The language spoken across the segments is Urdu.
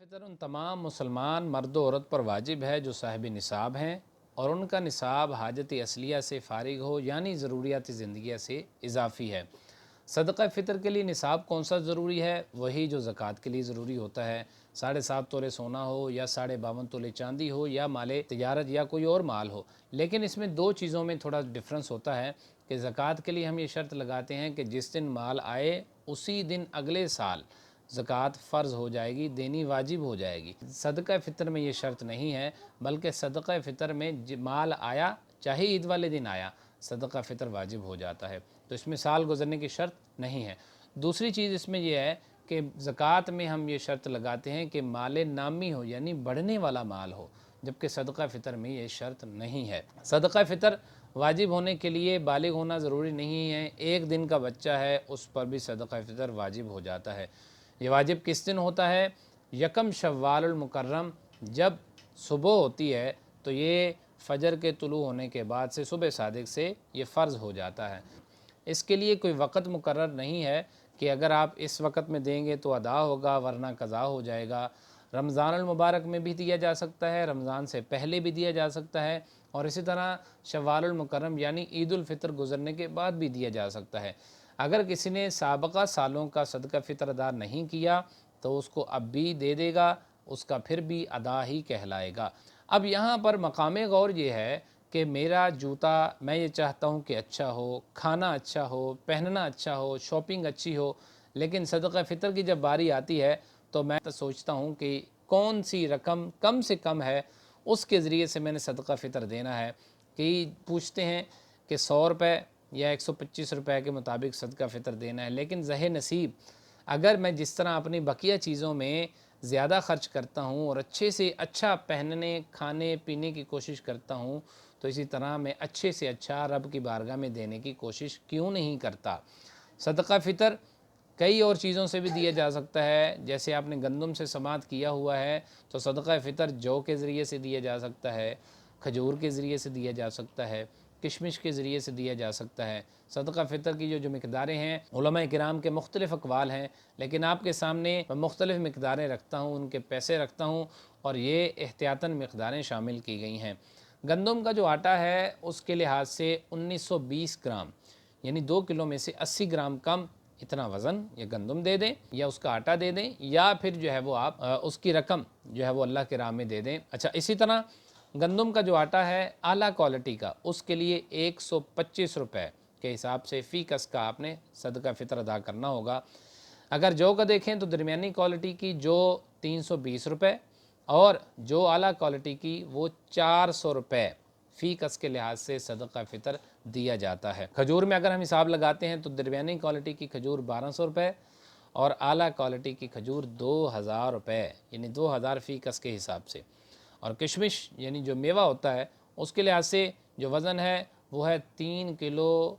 فطر ان تمام مسلمان مرد و عورت پر واجب ہے جو صاحب نصاب ہیں اور ان کا نصاب حاجت اصلیہ سے فارغ ہو، یعنی ضروریات زندگیہ سے اضافی ہے۔ صدقہ فطر کے لیے نصاب کون سا ضروری ہے؟ وہی جو زکوٰۃ کے لیے ضروری ہوتا ہے۔ 7.5 تولے سونا ہو یا 52.5 تولے چاندی ہو یا مال تجارت یا کوئی اور مال ہو، لیکن اس میں دو چیزوں میں تھوڑا ڈفرنس ہوتا ہے کہ زکوٰۃ کے لیے ہم یہ شرط لگاتے ہیں کہ جس دن مال آئے اسی دن اگلے سال زکوٰۃ فرض ہو جائے گی، دینی واجب ہو جائے گی۔ صدقہ فطر میں یہ شرط نہیں ہے، بلکہ صدقہ فطر میں مال آیا چاہے عید والے دن آیا، صدقہ فطر واجب ہو جاتا ہے، تو اس میں سال گزرنے کی شرط نہیں ہے۔ دوسری چیز اس میں یہ ہے کہ زکوٰۃ میں ہم یہ شرط لگاتے ہیں کہ مال نامی ہو، یعنی بڑھنے والا مال ہو، جبکہ صدقہ فطر میں یہ شرط نہیں ہے۔ صدقہ فطر واجب ہونے کے لیے بالغ ہونا ضروری نہیں ہے، ایک دن کا بچہ ہے اس پر بھی صدقہ فطر واجب ہو جاتا ہے۔ یہ واجب کس دن ہوتا ہے؟ یکم شوال المکرم، جب صبح ہوتی ہے تو یہ فجر کے طلوع ہونے کے بعد سے صبح صادق سے یہ فرض ہو جاتا ہے۔ اس کے لیے کوئی وقت مقرر نہیں ہے کہ اگر آپ اس وقت میں دیں گے تو ادا ہوگا ورنہ قضا ہو جائے گا۔ رمضان المبارک میں بھی دیا جا سکتا ہے، رمضان سے پہلے بھی دیا جا سکتا ہے، اور اسی طرح شوال المکرم یعنی عید الفطر گزرنے کے بعد بھی دیا جا سکتا ہے۔ اگر کسی نے سابقہ سالوں کا صدقہ فطر ادا نہیں کیا تو اس کو اب بھی دے دے گا، اس کا پھر بھی ادا ہی کہلائے گا۔ اب یہاں پر مقام غور یہ ہے کہ میرا جوتا میں یہ چاہتا ہوں کہ اچھا ہو، کھانا اچھا ہو، پہننا اچھا ہو، شاپنگ اچھی ہو، لیکن صدقہ فطر کی جب باری آتی ہے تو میں سوچتا ہوں کہ کون سی رقم کم سے کم ہے، اس کے ذریعے سے میں نے صدقہ فطر دینا ہے۔ کہ پوچھتے ہیں کہ 100 روپے یا 125 روپے کے مطابق صدقہ فطر دینا ہے، لیکن زہ نصیب اگر میں جس طرح اپنی بقیہ چیزوں میں زیادہ خرچ کرتا ہوں اور اچھے سے اچھا پہننے کھانے پینے کی کوشش کرتا ہوں، تو اسی طرح میں اچھے سے اچھا رب کی بارگاہ میں دینے کی کوشش کیوں نہیں کرتا۔ صدقہ فطر کئی اور چیزوں سے بھی دیا جا سکتا ہے، جیسے آپ نے گندم سے سماعت کیا ہوا ہے تو صدقہ فطر جو کے ذریعے سے دیا جا سکتا ہے، کھجور کے ذریعے سے دیا جا سکتا ہے، کشمش کے ذریعے سے دیا جا سکتا ہے۔ صدقہ فطر کی جو مقداریں ہیں، علماء کرام کے مختلف اقوال ہیں، لیکن آپ کے سامنے میں مختلف مقداریں رکھتا ہوں، ان کے پیسے رکھتا ہوں، اور یہ احتیاطاً مقداریں شامل کی گئی ہیں۔ گندم کا جو آٹا ہے اس کے لحاظ سے 1920 گرام، یعنی 2 کلو میں سے 80 گرام کم اتنا وزن یا گندم دے دیں، یا اس کا آٹا دے دیں، یا پھر جو ہے وہ آپ اس کی رقم جو ہے وہ اللہ کے راہ میں دے دیں۔ اچھا، اسی طرح گندم کا جو آٹا ہے اعلیٰ کوالٹی کا، اس کے لیے 125 روپے کے حساب سے فی کس کا آپ نے صدقہ فطر ادا کرنا ہوگا۔ اگر جو کا دیکھیں تو درمیانی کوالٹی کی جو 320 روپے، اور جو اعلیٰ کوالٹی کی وہ 400 روپے فی کس کے لحاظ سے صدقہ فطر دیا جاتا ہے۔ کھجور میں اگر ہم حساب لگاتے ہیں تو درمیانی کوالٹی کی کھجور 1200 روپے اور اعلیٰ کوالٹی کی کھجور 2000 روپے، یعنی 2000 فی کس کے حساب سے۔ اور کشمش یعنی جو میوہ ہوتا ہے اس کے لحاظ سے جو وزن ہے وہ ہے 3 کلو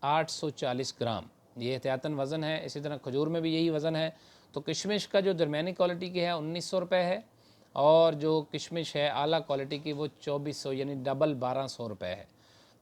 840 گرام، یہ احتیاطاً وزن ہے۔ اسی طرح کھجور میں بھی یہی وزن ہے۔ تو کشمش کا جو درمیانی کوالٹی کی ہے 1900 روپے ہے، اور جو کشمش ہے اعلیٰ کوالٹی کی وہ 2400 یعنی ڈبل 1200 روپے ہے۔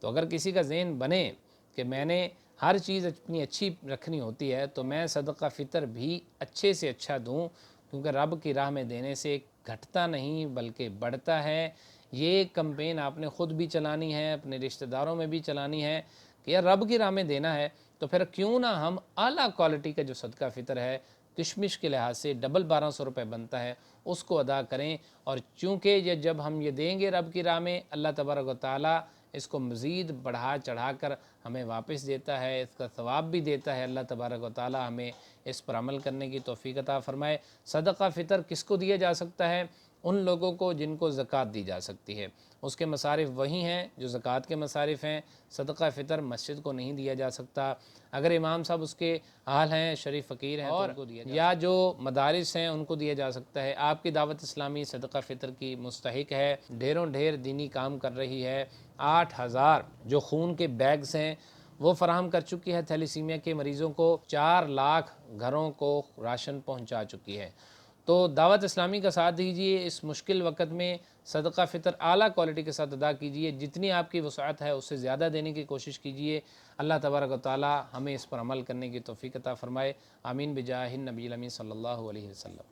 تو اگر کسی کا ذہن بنے کہ میں نے ہر چیز اپنی اچھی رکھنی ہوتی ہے تو میں صدقہ فطر بھی اچھے سے اچھا دوں، کیونکہ رب کی راہ میں دینے سے گھٹتا نہیں بلکہ بڑھتا ہے۔ یہ کمپین آپ نے خود بھی چلانی ہے، اپنے رشتہ داروں میں بھی چلانی ہے کہ یار رب کی راہ میں دینا ہے تو پھر کیوں نہ ہم اعلیٰ کوالٹی کا جو صدقہ فطر ہے کشمش کے لحاظ سے ڈبل 1200 روپے بنتا ہے، اس کو ادا کریں۔ اور چونکہ یہ جب ہم یہ دیں گے رب کی راہ میں، اللہ تبارک و تعالیٰ اس کو مزید بڑھا چڑھا کر ہمیں واپس دیتا ہے، اس کا ثواب بھی دیتا ہے۔ اللہ تبارک و تعالیٰ ہمیں اس پر عمل کرنے کی توفیق عطا فرمائے۔ صدقہ فطر کس کو دیا جا سکتا ہے؟ ان لوگوں کو جن کو زکوٰۃ دی جا سکتی ہے، اس کے مصارف وہی ہیں جو زکوٰۃ کے مصارف ہیں۔ صدقہ فطر مسجد کو نہیں دیا جا سکتا، اگر امام صاحب اس کے اہل ہیں، شریف فقیر ہیں تو ان کو دیا جا سکتا ہے، یا جو مدارس ہیں ان کو دیا جا سکتا ہے۔ آپ کی دعوت اسلامی صدقہ فطر کی مستحق ہے، ڈھیروں ڈھیر دینی کام کر رہی ہے۔ 8000 جو خون کے بیگز ہیں وہ فراہم کر چکی ہے تھیلیسیمیا کے مریضوں کو، 4 لاکھ گھروں کو راشن پہنچا چکی ہے۔ تو دعوت اسلامی کا ساتھ دیجیے، اس مشکل وقت میں صدقہ فطر اعلیٰ کوالٹی کے ساتھ ادا کیجیے، جتنی آپ کی وسعت ہے اس سے زیادہ دینے کی کوشش کیجیے۔ اللہ تبارک و تعالی ہمیں اس پر عمل کرنے کی توفیق عطا فرمائے۔ آمین بجاہ النبی الامین صلی اللہ علیہ وسلم۔